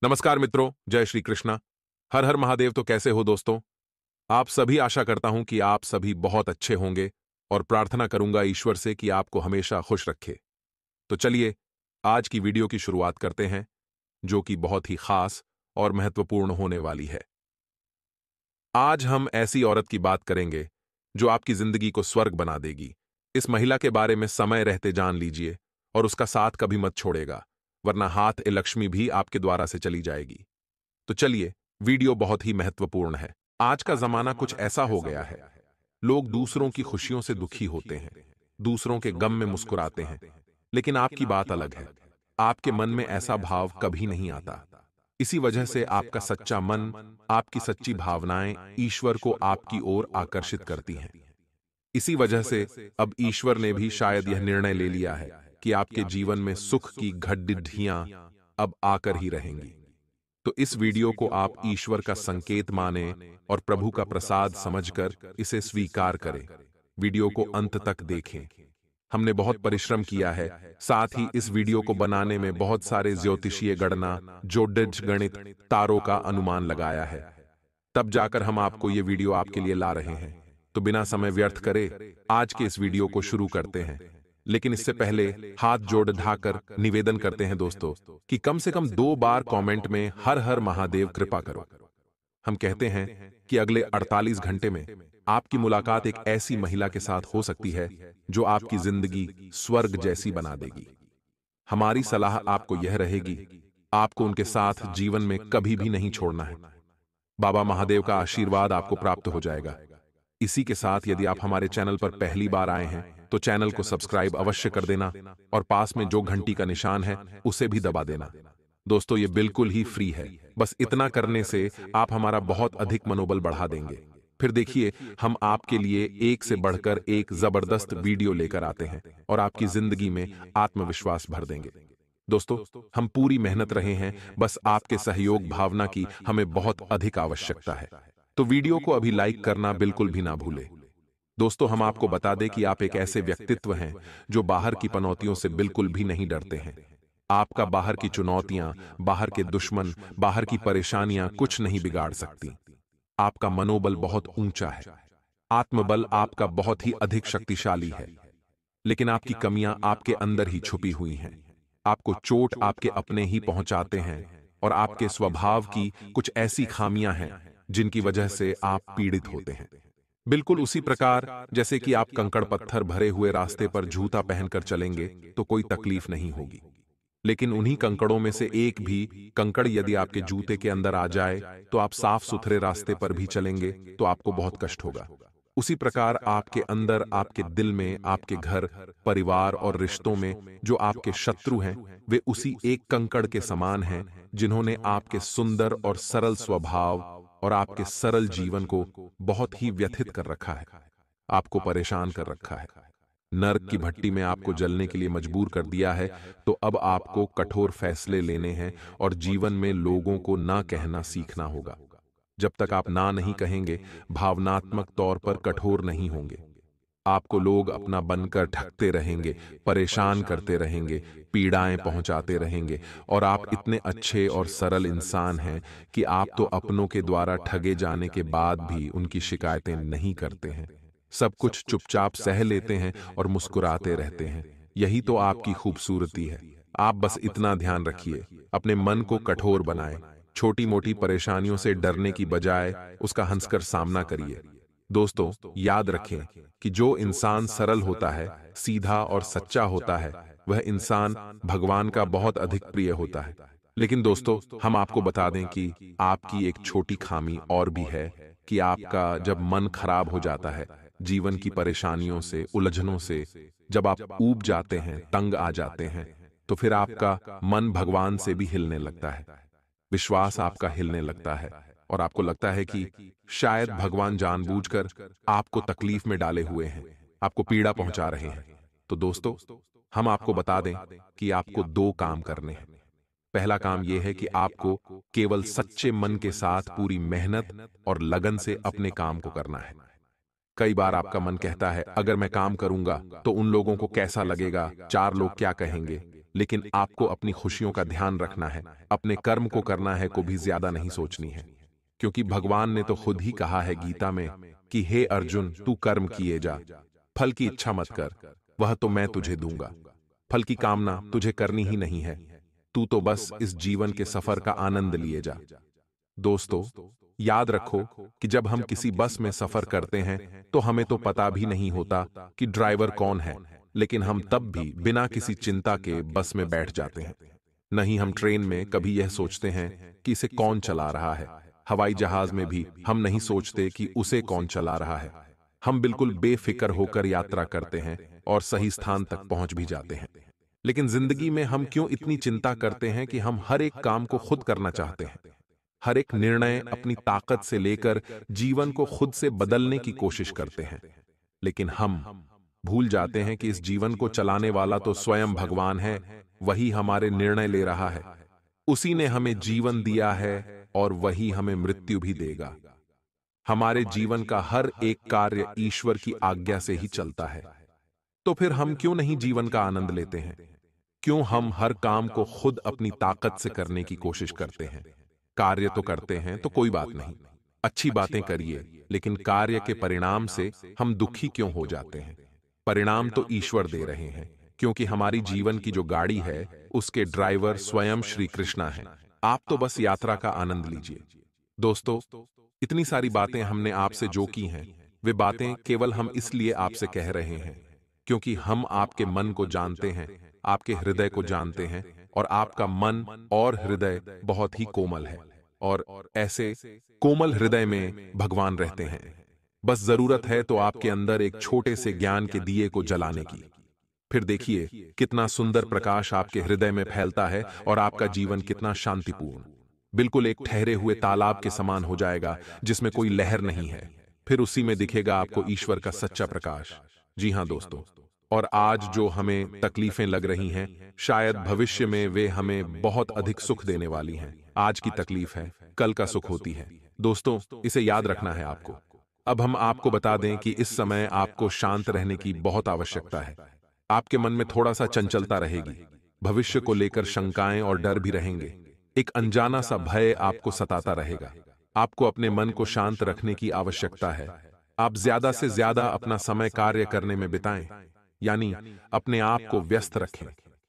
नमस्कार मित्रों, जय श्री कृष्णा। हर हर महादेव। तो कैसे हो दोस्तों? आप सभी, आशा करता हूं कि आप सभी बहुत अच्छे होंगे और प्रार्थना करूंगा ईश्वर से कि आपको हमेशा खुश रखे। तो चलिए आज की वीडियो की शुरुआत करते हैं, जो कि बहुत ही खास और महत्वपूर्ण होने वाली है। आज हम ऐसी औरत की बात करेंगे जो आपकी जिंदगी को स्वर्ग बना देगी। इस महिला के बारे में समय रहते जान लीजिए और उसका साथ कभी मत छोड़ेगा, वरना हाथ ए लक्ष्मी भी आपके द्वारा से चली जाएगी। तो चलिए, वीडियो बहुत ही महत्वपूर्ण है। आज का जमाना कुछ ऐसा हो गया है, लोग दूसरों की खुशियों से दुखी होते हैं, दूसरों के गम में मुस्कुराते हैं, लेकिन आपकी बात अलग है। आपके मन में ऐसा भाव कभी नहीं आता। इसी वजह से आपका सच्चा मन, आपकी सच्ची भावनाएं ईश्वर को आपकी ओर आकर्षित करती हैं। इसी वजह से अब ईश्वर ने भी शायद यह निर्णय ले लिया है कि आपके जीवन में सुख की घटडिढियां अब आकर ही रहेंगी। तो इस वीडियो को आप ईश्वर का संकेत माने और प्रभु का प्रसाद समझकर इसे स्वीकार करें। वीडियो को अंत तक देखें। हमने बहुत परिश्रम किया है, साथ ही इस वीडियो को बनाने में बहुत सारे ज्योतिषीय गणना, ज्योतिष गणित, तारों का अनुमान लगाया है। तब जाकर हम आपको ये वीडियो आपके लिए ला रहे हैं। तो बिना समय व्यर्थ करे आज के इस वीडियो को शुरू करते हैं। लेकिन इससे पहले हाथ जोड़ ढाकर निवेदन करते हैं दोस्तों कि कम से कम 2 बार कमेंट में हर हर महादेव कृपा करो। हम कहते हैं कि अगले 48 घंटे में आपकी मुलाकात एक ऐसी महिला के साथ हो सकती है जो आपकी जिंदगी स्वर्ग जैसी बना देगी। हमारी सलाह आपको यह रहेगी, आपको उनके साथ जीवन में कभी भी नहीं छोड़ना है। बाबा महादेव का आशीर्वाद आपको प्राप्त हो जाएगा। इसी के साथ यदि आप हमारे चैनल पर पहली बार आए हैं तो चैनल को सब्सक्राइब अवश्य कर देना और पास में जो घंटी का निशान है उसे भी दबा देना। दोस्तों, ये बिल्कुल ही फ्री है। बस इतना करने से आप हमारा बहुत अधिक मनोबल बढ़ा देंगे। फिर देखिए, हम आपके लिए एक से बढ़कर एक जबरदस्त वीडियो लेकर आते हैं और आपकी जिंदगी में आत्मविश्वास भर देंगे। दोस्तों, हम पूरी मेहनत रहे हैं, बस आपके सहयोग भावना की हमें बहुत अधिक आवश्यकता है। तो वीडियो को अभी लाइक करना बिल्कुल भी ना भूले। दोस्तों, हम आपको बता दें कि आप एक ऐसे व्यक्तित्व हैं जो बाहर की पनौतियों से बिल्कुल भी नहीं डरते हैं। आपका बाहर की चुनौतियां, बाहर के दुश्मन, बाहर की परेशानियां कुछ नहीं बिगाड़ सकती। आपका मनोबल बहुत ऊंचा है, आत्मबल आपका बहुत ही अधिक शक्तिशाली है, लेकिन आपकी कमियां आपके अंदर ही छुपी हुई हैं। आपको चोट आपके अपने ही पहुंचाते हैं और आपके स्वभाव की कुछ ऐसी खामियां हैं जिनकी वजह से आप पीड़ित होते हैं। बिल्कुल उसी प्रकार जैसे कि आप कंकड़ पत्थर भरे हुए रास्ते पर जूता पहनकर चलेंगे तो कोई तकलीफ नहीं होगी, लेकिन उन्हीं कंकड़ों में से एक भी कंकड़ यदि आपके जूते के अंदर आ जाए तो आप साफ सुथरे रास्ते पर भी चलेंगे तो आपको बहुत कष्ट होगा। उसी प्रकार आपके अंदर, आपके दिल में, आपके घर परिवार और रिश्तों में जो आपके शत्रु हैं वे उसी एक कंकड़ के समान हैं जिन्होंने आपके सुंदर और सरल स्वभाव और आपके सरल जीवन को बहुत ही व्यथित कर रखा है, आपको परेशान कर रखा है, नर्क की भट्टी में आपको जलने के लिए मजबूर कर दिया है। तो अब आपको कठोर फैसले लेने हैं और जीवन में लोगों को ना कहना सीखना होगा। जब तक आप ना नहीं कहेंगे, भावनात्मक तौर पर कठोर नहीं होंगे, आपको लोग अपना बनकर ठगते रहेंगे, परेशान करते रहेंगे, पीड़ाएं पहुंचाते रहेंगे और आप इतने अच्छे और सरल इंसान हैं कि आप तो अपनों के द्वारा ठगे जाने के बाद भी उनकी शिकायतें नहीं करते हैं। सब कुछ चुपचाप सह लेते हैं और मुस्कुराते रहते हैं। यही तो आपकी खूबसूरती है। आप बस इतना ध्यान रखिए, अपने मन को कठोर बनाएं। छोटी मोटी परेशानियों से डरने की बजाय उसका हंसकर सामना करिए। दोस्तों, याद रखें कि जो इंसान सरल होता है, सीधा और सच्चा होता है, वह इंसान भगवान का बहुत अधिक प्रिय होता है। लेकिन दोस्तों, हम आपको बता दें कि आपकी एक छोटी खामी और भी है कि आपका जब मन खराब हो जाता है, जीवन की परेशानियों से, उलझनों से जब आप ऊब जाते हैं, तंग आ जाते हैं, तो फिर आपका मन भगवान से भी हिलने लगता है, विश्वास आपका हिलने लगता है और आपको लगता है कि शायद भगवान जानबूझकर आपको तकलीफ में डाले हुए हैं, आपको पीड़ा पहुंचा रहे हैं। तो दोस्तों, हम आपको बता दें कि आपको 2 काम करने हैं। पहला काम यह है कि आपको केवल सच्चे मन के साथ पूरी मेहनत और लगन से अपने काम को करना है। कई बार आपका मन कहता है, अगर मैं काम करूंगा तो उन लोगों को कैसा लगेगा, 4 लोग क्या कहेंगे, लेकिन आपको अपनी खुशियों का ध्यान रखना है, अपने कर्म को करना है को भी ज्यादा नहीं सोचनी है। क्योंकि भगवान ने तो खुद ही कहा है गीता में कि हे अर्जुन, तू कर्म किए जा, फल की इच्छा मत कर, वह तो मैं तुझे दूंगा। फल की कामना तुझे करनी ही नहीं है, तू तो बस इस जीवन के सफर का आनंद लिए जा। दोस्तों, याद रखो कि जब हम किसी बस में सफर करते हैं तो हमें तो पता भी नहीं होता कि ड्राइवर कौन है, लेकिन हम तब भी बिना किसी चिंता के बस में बैठ जाते हैं। नहीं, हम ट्रेन में कभी यह सोचते हैं कि इसे कौन चला रहा है। हवाई जहाज में भी हम नहीं सोचते कि उसे कौन चला रहा है। हम बिल्कुल बेफिक्र होकर यात्रा करते हैं और सही स्थान तक पहुंच भी जाते हैं। लेकिन जिंदगी में हम क्यों इतनी चिंता करते हैं कि हम हर एक काम को खुद करना चाहते हैं। हर एक निर्णय अपनी ताकत से लेकर जीवन को खुद से बदलने की कोशिश करते हैं। लेकिन हम भूल जाते हैं कि इस जीवन को चलाने वाला तो स्वयं भगवान है। वही हमारे निर्णय ले रहा है, उसी ने हमें जीवन दिया है और वही हमें मृत्यु भी देगा। हमारे जीवन का हर एक कार्य ईश्वर की आज्ञा से ही चलता है। तो फिर हम क्यों नहीं जीवन का आनंद लेते हैं? क्यों हम हर काम को खुद अपनी ताकत से करने की कोशिश करते हैं? कार्य तो करते हैं तो कोई बात नहीं, अच्छी बातें करिए, लेकिन कार्य के परिणाम से हम दुखी क्यों हो जाते हैं? परिणाम तो ईश्वर दे रहे हैं, क्योंकि हमारी जीवन की जो गाड़ी है उसके ड्राइवर स्वयं श्री कृष्णा हैं। आप तो बस यात्रा का आनंद लीजिए। दोस्तों, इतनी सारी बातें हमने आपसे जो की हैं, वे बातें केवल हम इसलिए आपसे कह रहे हैं क्योंकि हम आपके मन को जानते हैं, आपके हृदय को जानते हैं, और आपका मन और हृदय बहुत ही कोमल है, और ऐसे कोमल हृदय में भगवान रहते हैं। बस जरूरत है तो आपके अंदर एक छोटे से ज्ञान के दिए को जलाने की। फिर देखिए कितना सुंदर प्रकाश आपके हृदय में फैलता है और आपका जीवन कितना शांतिपूर्ण, बिल्कुल एक ठहरे हुए तालाब के समान हो जाएगा जिसमें कोई लहर नहीं है। फिर उसी में दिखेगा आपको ईश्वर का सच्चा प्रकाश। जी हां दोस्तों, और आज जो हमें तकलीफें लग रही हैं, शायद भविष्य में वे हमें बहुत अधिक सुख देने वाली हैं। आज की तकलीफ है, कल का सुख होती है। दोस्तों, इसे याद रखना है आपको। अब हम आपको बता दें कि इस समय आपको शांत रहने की बहुत आवश्यकता है। आपके मन में थोड़ा सा चंचलता रहेगी, भविष्य को लेकर शंकाएं और डर भी रहेंगे। एक अनजाना सा भय आपको सताता रहेगा। आपको अपने मन को शांत रखने की आवश्यकता है। आप ज्यादा से ज्यादा अपना समय कार्य करने में बिताएं, यानी अपने आप को व्यस्त रखें।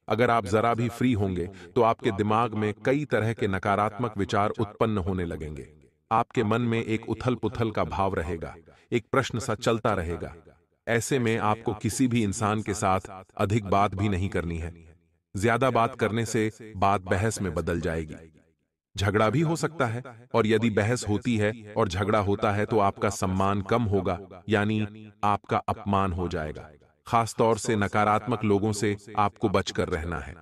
अगर आप जरा भी फ्री होंगे तो आपके दिमाग में कई तरह के नकारात्मक विचार उत्पन्न होने लगेंगे। आपके मन में एक उथल पुथल का भाव रहेगा, एक प्रश्न सा चलता रहेगा। ऐसे में आपको किसी भी इंसान के साथ अधिक बात भी नहीं करनी है। ज्यादा बात करने से बात बहस में बदल जाएगी, झगड़ा भी हो सकता है, और यदि बहस होती है और झगड़ा होता है तो आपका सम्मान कम होगा, यानी आपका अपमान हो जाएगा। खास तौर से नकारात्मक लोगों से आपको बचकर रहना है।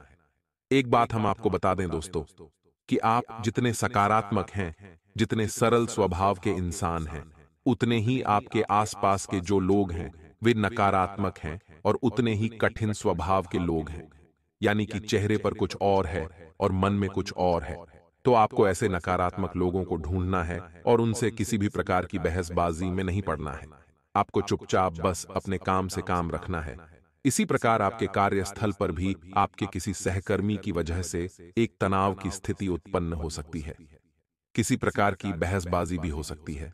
एक बात हम आपको बता दें दोस्तों, कि आप जितने सकारात्मक हैं, जितने सरल स्वभाव के इंसान हैं, उतने ही आपके आसपास के जो लोग हैं वे नकारात्मक हैं और उतने ही कठिन स्वभाव के लोग हैं। यानी कि चेहरे पर कुछ और है और मन में कुछ और है। तो आपको ऐसे नकारात्मक लोगों को ढूंढना है और उनसे किसी भी प्रकार की बहसबाजी में नहीं पड़ना है। आपको चुपचाप बस अपने काम से काम रखना है। इसी प्रकार आपके कार्यस्थल पर भी आपके किसी सहकर्मी की वजह से एक तनाव की स्थिति उत्पन्न हो सकती है, किसी प्रकार की बहसबाजी भी हो सकती है।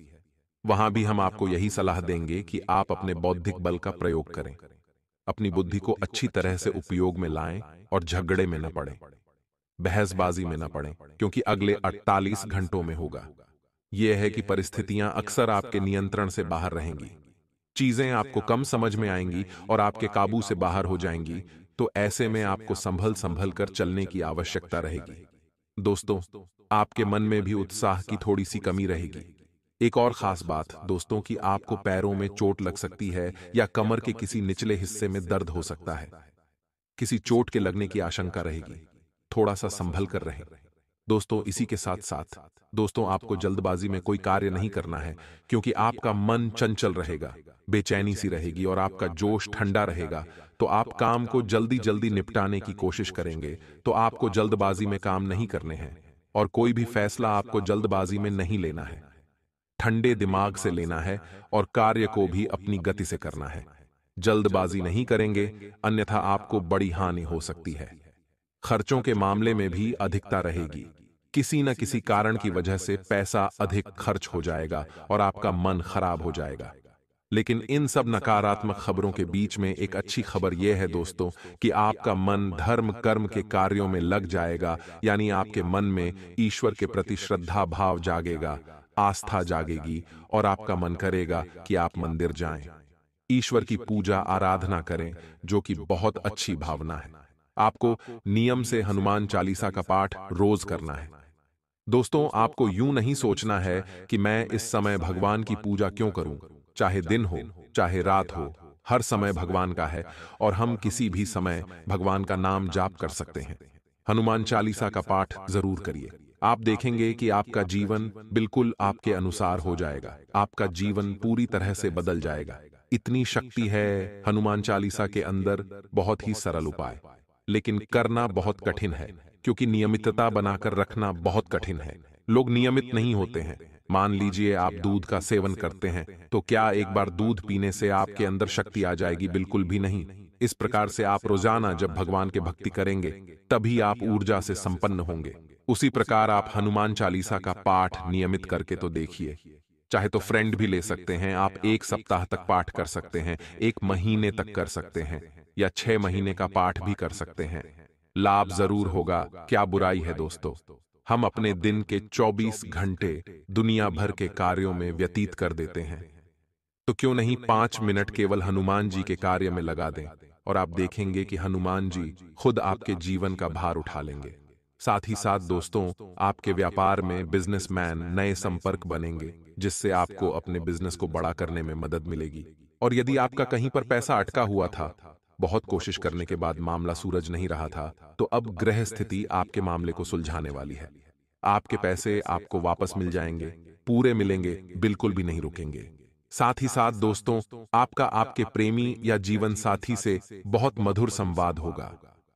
वहां भी हम आपको यही सलाह देंगे कि आप अपने बौद्धिक बल का प्रयोग करें, अपनी बुद्धि को अच्छी तरह से उपयोग में लाएं और झगड़े में न पड़ें, बहसबाजी में न पड़ें, क्योंकि अगले 48 घंटों में होगा। यह है कि परिस्थितियां अक्सर आपके नियंत्रण से बाहर रहेंगी, चीजें आपको कम समझ में आएंगी और आपके काबू से बाहर हो जाएंगी। तो ऐसे में आपको संभल संभल कर चलने की आवश्यकता रहेगी। दोस्तों, आपके मन में भी उत्साह की थोड़ी सी कमी रहेगी। एक और खास बात दोस्तों, कि आपको पैरों में चोट लग सकती है या कमर के किसी निचले हिस्से में दर्द हो सकता है। किसी चोट के लगने की आशंका रहेगी, थोड़ा सा संभल कर रहें। दोस्तों, इसी के साथ साथ दोस्तों, आपको जल्दबाजी में कोई कार्य नहीं करना है, क्योंकि आपका मन चंचल रहेगा, बेचैनी सी रहेगी और आपका जोश ठंडा रहेगा। तो आप काम को जल्दी जल्दी निपटाने की कोशिश करेंगे। तो आपको जल्दबाजी में काम नहीं करने हैं और कोई भी फैसला आपको जल्दबाजी में नहीं लेना है। ठंडे दिमाग से लेना है और कार्य को भी अपनी गति से करना है। जल्दबाजी नहीं करेंगे, अन्यथा आपको बड़ी हानि हो सकती है। खर्चों के मामले में भी अधिकता रहेगी। किसी न किसी कारण की वजह से पैसा अधिक खर्च हो जाएगा और आपका मन खराब हो जाएगा। लेकिन इन सब नकारात्मक खबरों के बीच में एक अच्छी खबर यह है दोस्तों कि आपका मन धर्म कर्म के कार्यों में लग जाएगा, यानी आपके मन में ईश्वर के प्रति श्रद्धा भाव जागेगा, आस्था जागेगी और आपका मन करेगा कि आप मंदिर जाएं, ईश्वर की पूजा आराधना करें, जो कि बहुत अच्छी भावना है। आपको नियम से हनुमान चालीसा का पाठ रोज करना है। दोस्तों, आपको यूं नहीं सोचना है कि मैं इस समय भगवान की पूजा क्यों करूं। चाहे दिन हो चाहे रात हो, हर समय भगवान का है और हम किसी भी समय भगवान का नाम जाप कर सकते हैं। हनुमान चालीसा का पाठ जरूर करिए। आप देखेंगे कि आपका जीवन बिल्कुल आपके अनुसार हो जाएगा। आपका जीवन पूरी तरह से बदल जाएगा। इतनी शक्ति है हनुमान चालीसा के अंदर। बहुत ही सरल उपाय, लेकिन करना बहुत कठिन है, क्योंकि नियमितता बनाकर रखना बहुत कठिन है। लोग नियमित नहीं होते हैं। मान लीजिए आप दूध का सेवन करते हैं, तो क्या एक बार दूध पीने से आपके अंदर शक्ति आ जाएगी? बिल्कुल भी नहीं। इस प्रकार से आप रोजाना जब भगवान के भक्ति करेंगे, तभी आप ऊर्जा से संपन्न होंगे। उसी प्रकार आप हनुमान चालीसा का पाठ नियमित करके तो देखिए। चाहे तो फ्रेंड भी ले सकते हैं, आप 1 सप्ताह तक पाठ कर सकते हैं, 1 महीने तक कर सकते हैं, या 6 महीने का पाठ भी कर सकते हैं। लाभ जरूर होगा, क्या बुराई है दोस्तों। हम अपने दिन के 24 घंटे दुनिया भर के कार्यों में व्यतीत कर देते हैं, तो क्यों नहीं 5 मिनट केवल हनुमान जी के कार्य में लगा दें, और आप देखेंगे कि हनुमान जी खुद आपके जीवन का भार उठा लेंगे। साथ ही साथ दोस्तों, आपके व्यापार में बिजनेसमैन नए संपर्क बनेंगे, जिससे आपको अपने बिजनेस को बड़ा करने में मदद मिलेगी। और यदि आपका कहीं पर पैसा अटका हुआ था, बहुत कोशिश करने के बाद मामला सूरज नहीं रहा था, तो अब ग्रह स्थिति आपके मामले को सुलझाने वाली है। आपके पैसे आपको वापस मिल जाएंगे, पूरे मिलेंगे, बिल्कुल भी नहीं रुकेंगे। साथ ही साथ दोस्तों, आपका आपके प्रेमी या जीवन साथी से बहुत मधुर संवाद होगा।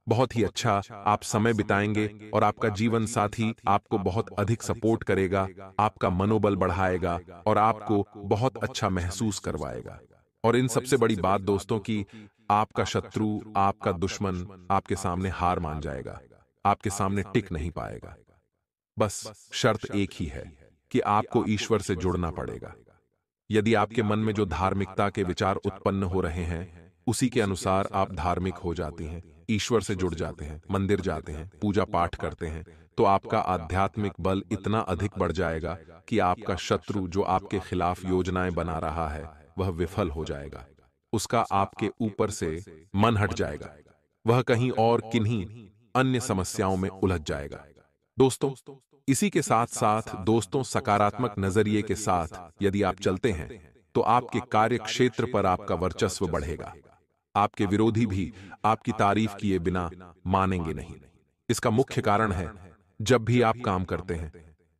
बहुत ही अच्छा आप समय बिताएंगे और आपका जीवन साथी आपको बहुत अधिक सपोर्ट करेगा, आपका मनोबल बढ़ाएगा और आपको बहुत अच्छा महसूस करवाएगा। और इन सबसे बड़ी बात दोस्तों कि आपका शत्रु, आपका दुश्मन आपके सामने हार मान जाएगा, आपके सामने टिक नहीं पाएगा। बस शर्त एक ही है कि आपको ईश्वर से जुड़ना पड़ेगा। यदि आपके मन में जो धार्मिकता के विचार उत्पन्न हो रहे हैं, उसी के अनुसार आप धार्मिक हो जाते हैं, ईश्वर से जुड़ जाते हैं, मंदिर जाते हैं, पूजा पाठ करते हैं, तो आपका आध्यात्मिक बल इतना अधिक बढ़ जाएगा कि आपका शत्रु जो आपके खिलाफ योजनाएं बना रहा है, वह विफल हो जाएगा। उसका आपके ऊपर से मन हट जाएगा, वह कहीं और किन्हीं अन्य समस्याओं में उलझ जाएगा। दोस्तों, इसी के साथ साथ दोस्तों, सकारात्मक नजरिए के साथ यदि आप चलते हैं, तो आपके कार्य क्षेत्र पर आपका वर्चस्व बढ़ेगा। आपके विरोधी भी आपकी तारीफ किए बिना मानेंगे नहीं। इसका मुख्य कारण है, जब भी आप काम करते हैं,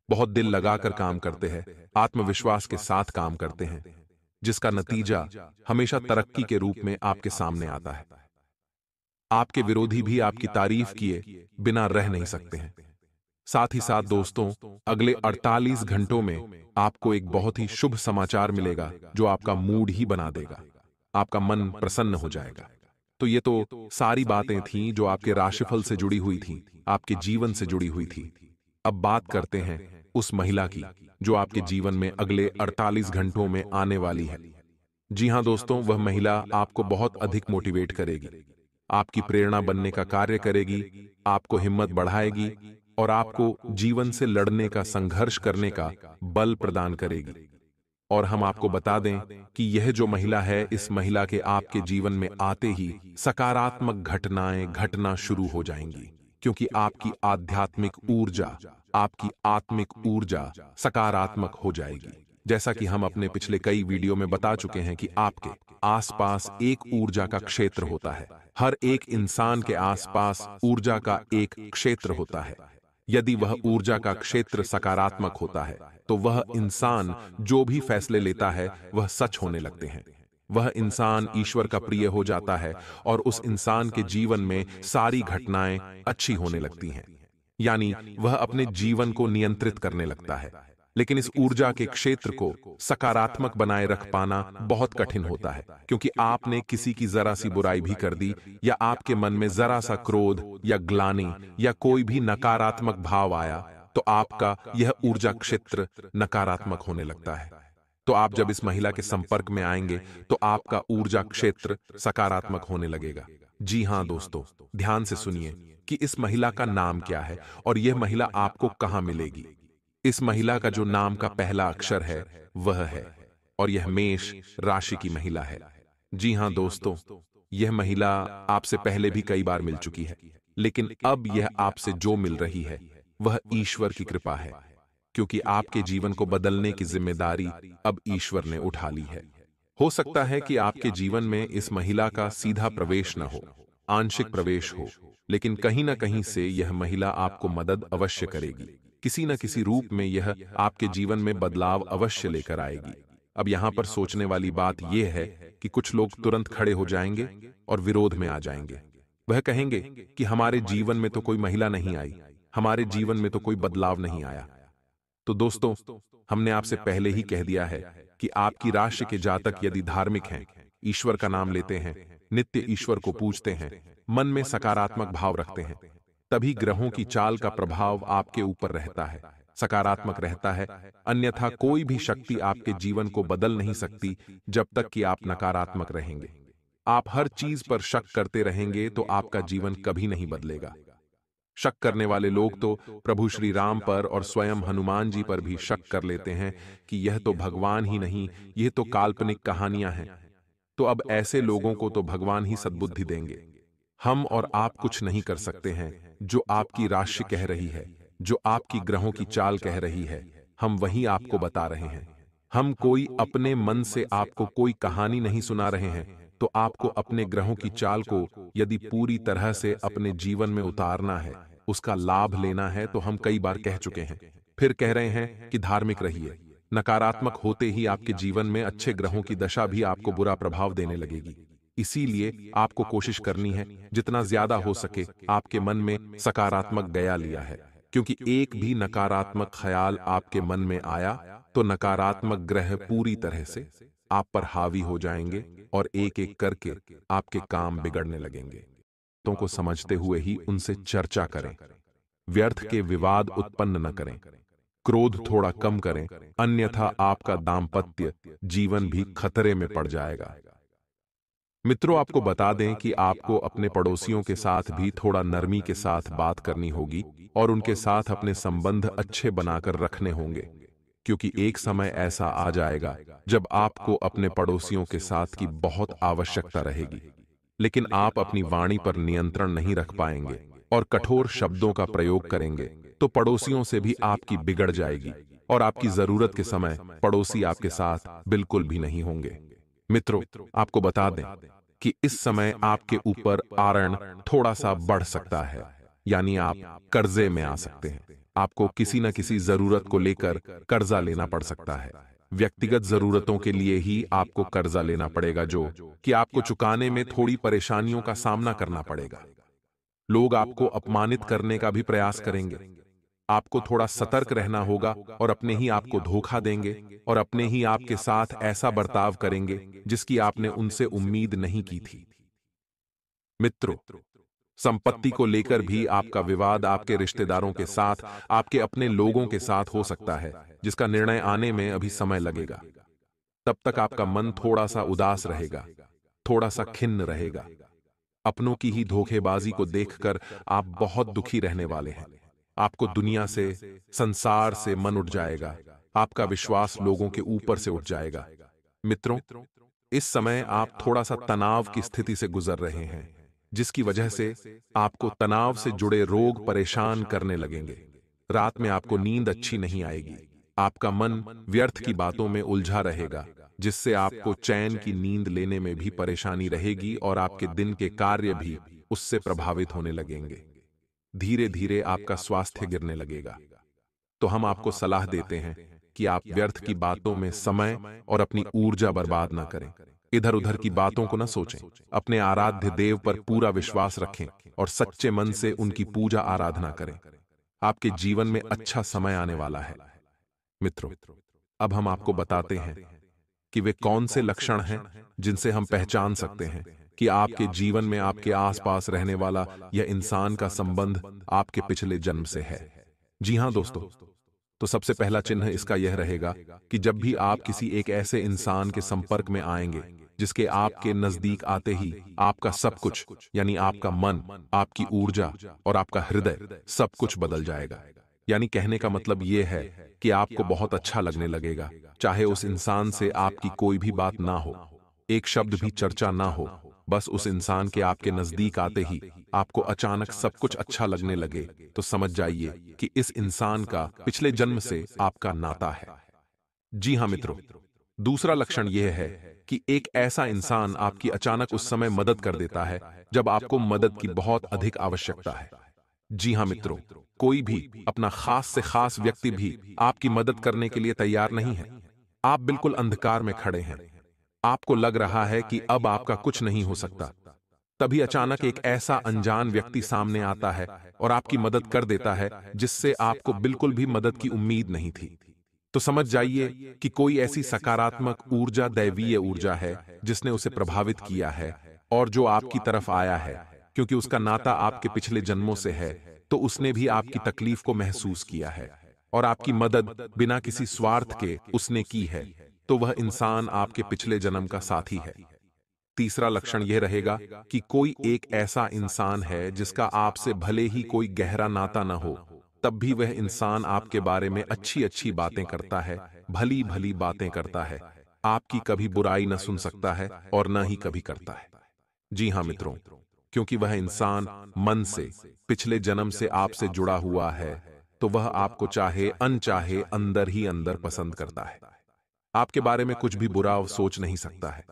बहुत दिल लगाकर काम करते हैं, आत्मविश्वास के साथ काम करते हैं, जिसका नतीजा हमेशा तरक्की के रूप में आपके सामने आता है। आपके विरोधी भी आपकी तारीफ किए बिना रह नहीं सकते हैं। साथ ही साथ दोस्तों, अगले 48 घंटों में आपको एक बहुत ही शुभ समाचार मिलेगा, जो आपका मूड ही बना देगा। आपका मन प्रसन्न हो जाएगा। तो ये तो सारी बातें थीं जो आपके राशिफल से जुड़ी हुई थीं, आपके जीवन से जुड़ी हुई थी। अब बात करते हैं उस महिला की, जो आपके जीवन में अगले 48 घंटों में आने वाली है। जी हां दोस्तों, वह महिला आपको बहुत अधिक मोटिवेट करेगी, आपकी प्रेरणा बनने का कार्य करेगी, आपको हिम्मत बढ़ाएगी और आपको जीवन से लड़ने का, संघर्ष करने का बल प्रदान करेगी। और हम आपको बता दें कि यह जो महिला है, इस महिला के आपके जीवन में आते ही सकारात्मक घटनाएं घटना शुरू हो जाएंगी, क्योंकि आपकी आध्यात्मिक ऊर्जा, आपकी आत्मिक ऊर्जा सकारात्मक हो जाएगी। जैसा कि हम अपने पिछले कई वीडियो में बता चुके हैं कि आपके आसपास एक ऊर्जा का क्षेत्र होता है। हर एक इंसान के आसपास ऊर्जा का एक क्षेत्र होता है। यदि वह ऊर्जा का क्षेत्र सकारात्मक होता है, तो वह इंसान जो भी फैसले लेता है, वह सच होने लगते हैं। वह इंसान ईश्वर का प्रिय हो जाता है और उस इंसान के जीवन में सारी घटनाएं अच्छी होने लगती हैं। यानी वह अपने जीवन को नियंत्रित करने लगता है। लेकिन इस ऊर्जा के क्षेत्र को सकारात्मक बनाए रख पाना बहुत कठिन होता है, क्योंकि आपने किसी की जरा सी बुराई भी कर दी या आपके मन में जरा सा क्रोध या ग्लानि या कोई भी नकारात्मक भाव आया, तो आपका यह ऊर्जा क्षेत्र नकारात्मक होने लगता है। तो आप जब इस महिला के संपर्क में आएंगे तो आपका ऊर्जा क्षेत्र सकारात्मक होने लगेगा। जी हां दोस्तों, ध्यान से सुनिए कि इस महिला का नाम क्या है और यह महिला आपको कहां मिलेगी। इस महिला का जो नाम का पहला अक्षर है वह है, और यह मेष राशि की महिला है। जी हां दोस्तों, यह महिला आपसे पहले भी कई बार मिल चुकी है, लेकिन अब यह आपसे जो मिल रही है वह ईश्वर की कृपा है, क्योंकि आपके जीवन को बदलने की जिम्मेदारी अब ईश्वर ने उठा ली है। हो सकता है कि आपके जीवन में इस महिला का सीधा प्रवेश न हो, आंशिक प्रवेश हो, लेकिन कहीं ना कहीं से यह महिला आपको मदद अवश्य करेगी। किसी न किसी रूप में यह आपके जीवन में बदलाव अवश्य लेकर आएगी। अब यहां पर सोचने वाली बात यह है कि कुछ लोग तुरंत खड़े हो जाएंगे और विरोध में आ जाएंगे। वह कहेंगे कि हमारे जीवन में तो कोई महिला नहीं आई, हमारे जीवन में तो कोई बदलाव नहीं आया। तो दोस्तों, हमने आपसे पहले ही कह दिया है कि आपकी राशि के जातक यदि धार्मिक हैं, ईश्वर का नाम लेते हैं, नित्य ईश्वर को पूजते हैं, मन में सकारात्मक भाव रखते हैं, तभी ग्रहों की चाल का प्रभाव आपके ऊपर रहता है, सकारात्मक रहता है। अन्यथा कोई भी शक्ति आपके जीवन को बदल नहीं सकती जब तक कि आप नकारात्मक रहेंगे। आप हर चीज पर शक करते रहेंगे तो आपका जीवन कभी नहीं बदलेगा। शक करने वाले लोग तो प्रभु श्री राम पर और स्वयं हनुमान जी पर भी शक कर लेते हैं कि यह तो भगवान ही नहीं, यह तो काल्पनिक कहानियां हैं। तो अब ऐसे लोगों को तो भगवान ही सद्बुद्धि देंगे। हम और आप कुछ नहीं कर सकते हैं। जो आपकी राशि कह रही है, जो आपकी ग्रहों की चाल कह रही है, हम वही आपको बता रहे हैं। हम कोई अपने मन से आपको कोई कहानी नहीं सुना रहे हैं। तो आपको अपने ग्रहों की चाल को यदि पूरी तरह से अपने जीवन में उतारना है, उसका लाभ लेना है, तो हम कई बार कह चुके हैं, फिर कह रहे हैं कि धार्मिक रहिए। नकारात्मक होते ही आपके जीवन में अच्छे ग्रहों की दशा भी आपको बुरा प्रभाव देने लगेगी। इसीलिए आपको कोशिश करनी है जितना ज्यादा हो सके आपके मन में सकारात्मक गया लिया है, क्योंकि एक भी नकारात्मक ख्याल आपके मन में आया तो नकारात्मक ग्रह पूरी तरह से आप पर हावी हो जाएंगे और एक एक करके आपके काम बिगड़ने लगेंगे। तो को समझते हुए ही उनसे चर्चा करें, व्यर्थ के विवाद उत्पन्न न करें, क्रोध थोड़ा कम करें, अन्यथा आपका दाम्पत्य जीवन भी खतरे में पड़ जाएगा। मित्रों, आपको बता दें कि आपको अपने पड़ोसियों के साथ भी थोड़ा नरमी के साथ बात करनी होगी और उनके साथ अपने संबंध अच्छे बनाकर रखने होंगे, क्योंकि एक समय ऐसा आ जाएगा जब आपको अपने पड़ोसियों के साथ की बहुत आवश्यकता रहेगी, लेकिन आप अपनी वाणी पर नियंत्रण नहीं रख पाएंगे और कठोर शब्दों का प्रयोग करेंगे तो पड़ोसियों से भी आपकी बिगड़ जाएगी और आपकी जरूरत के समय पड़ोसी आपके साथ बिल्कुल भी नहीं होंगे। मित्रों, आपको बता दें कि इस समय आपके ऊपर आरण थोड़ा सा बढ़ सकता है, यानी आप कर्जे में आ सकते हैं। आपको किसी न किसी जरूरत को लेकर कर्जा लेना पड़ सकता है। व्यक्तिगत जरूरतों के लिए ही आपको कर्जा लेना पड़ेगा, जो कि आपको चुकाने में थोड़ी परेशानियों का सामना करना पड़ेगा। लोग आपको अपमानित करने का भी प्रयास करेंगे। आपको थोड़ा सतर्क रहना होगा और अपने ही आपको धोखा देंगे और अपने ही आपके साथ ऐसा बर्ताव करेंगे जिसकी आपने उनसे उम्मीद नहीं की थी। मित्रों, संपत्ति को लेकर भी आपका विवाद आपके रिश्तेदारों के साथ, आपके अपने लोगों के साथ हो सकता है, जिसका निर्णय आने में अभी समय लगेगा। तब तक आपका मन थोड़ा सा उदास रहेगा, थोड़ा सा खिन्न रहेगा। अपनों की ही धोखेबाजी को देखकर आप बहुत दुखी रहने वाले हैं। आपको दुनिया से, संसार से मन उठ जाएगा। आपका विश्वास लोगों के ऊपर से उठ जाएगा। मित्रों, इस समय आप थोड़ा सा तनाव की स्थिति से गुजर रहे हैं, जिसकी वजह से आपको तनाव से जुड़े रोग परेशान करने लगेंगे। रात में आपको नींद अच्छी नहीं आएगी। आपका मन व्यर्थ की बातों में उलझा रहेगा, जिससे आपको चैन की नींद लेने में भी परेशानी रहेगी और आपके दिन के कार्य भी उससे प्रभावित होने लगेंगे। धीरे धीरे आपका स्वास्थ्य गिरने लगेगा। तो हम आपको सलाह देते हैं कि आप व्यर्थ की बातों में समय और अपनी ऊर्जा बर्बाद ना करें। इधर उधर की बातों को न सोचें। अपने आराध्य देव पर पूरा विश्वास रखें और सच्चे मन से उनकी पूजा आराधना करें। आपके जीवन में अच्छा समय आने वाला है। मित्रों, अब हम आपको बताते हैं कि वे कौन से लक्षण हैं जिनसे हम पहचान सकते हैं कि आपके जीवन में आपके आसपास रहने वाला यह इंसान का संबंध आपके पिछले जन्म से है। जी हां दोस्तों, तो सबसे पहला चिन्ह इसका यह रहेगा कि जब भी आप किसी एक ऐसे इंसान के संपर्क में आएंगे जिसके आपके नजदीक आते ही आपका सब कुछ यानी आपका मन, आपकी ऊर्जा और आपका हृदय सब कुछ बदल जाएगा। यानी कहने का मतलब यह है कि आपको बहुत अच्छा लगने लगेगा, चाहे उस इंसान से आपकी कोई भी बात ना हो, एक शब्द भी चर्चा ना हो, बस उस इंसान के आपके नजदीक आते ही आपको अचानक सब कुछ अच्छा लगने लगे, तो समझ जाइए कि इस इंसान का पिछले जन्म से आपका नाता है। जी हां मित्रों, दूसरा लक्षण यह है कि एक ऐसा इंसान आपकी अचानक उस समय मदद कर देता है जब आपको मदद की बहुत अधिक आवश्यकता है। जी हां मित्रों, कोई भी अपना खास से खास व्यक्ति भी आपकी मदद करने के लिए तैयार नहीं है। आप बिल्कुल अंधकार में खड़े हैं, आपको लग रहा है कि अब आपका कुछ नहीं हो सकता। तभी अचानक एक ऐसा अनजान व्यक्ति सामने आता है और आपकी मदद कर देता है जिससे आपको बिल्कुल भी मदद की उम्मीद नहीं थी। तो समझ जाइए कि कोई ऐसी सकारात्मक ऊर्जा, दैवीय ऊर्जा है जिसने उसे प्रभावित किया है और जो आपकी तरफ आया है, क्योंकि उसका नाता आपके पिछले जन्मों से है, तो उसने भी आपकी तकलीफ को महसूस किया है और आपकी मदद बिना किसी स्वार्थ के उसने की है, तो वह इंसान आपके पिछले जन्म का साथी है। तीसरा लक्षण यह रहेगा कि कोई एक ऐसा इंसान है जिसका आपसे भले ही कोई गहरा नाता न हो, तब भी वह इंसान आपके बारे में अच्छी अच्छी बातें करता है, भली भली बातें करता है, आपकी कभी बुराई न सुन सकता है और न ही कभी करता है। जी हां मित्रों, क्योंकि वह इंसान मन से पिछले जन्म से आपसे जुड़ा हुआ है, तो वह आपको चाहे अनचाहे अंदर ही अंदर पसंद करता है, आपके बारे में कुछ भी बुरा सोच नहीं सकता है।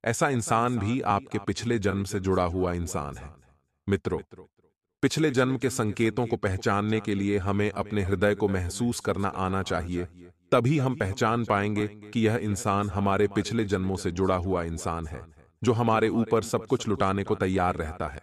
ऐसा इंसान भी आपके पिछले जन्म से जुड़ा हुआ इंसान है। मित्रों, पिछले जन्म के संकेतों को पहचानने के लिए हमें अपने हृदय को महसूस करना आना चाहिए, तभी हम पहचान पाएंगे कि यह इंसान हमारे पिछले जन्मों से जुड़ा हुआ इंसान है, जो हमारे ऊपर सब कुछ लुटाने को तैयार रहता है।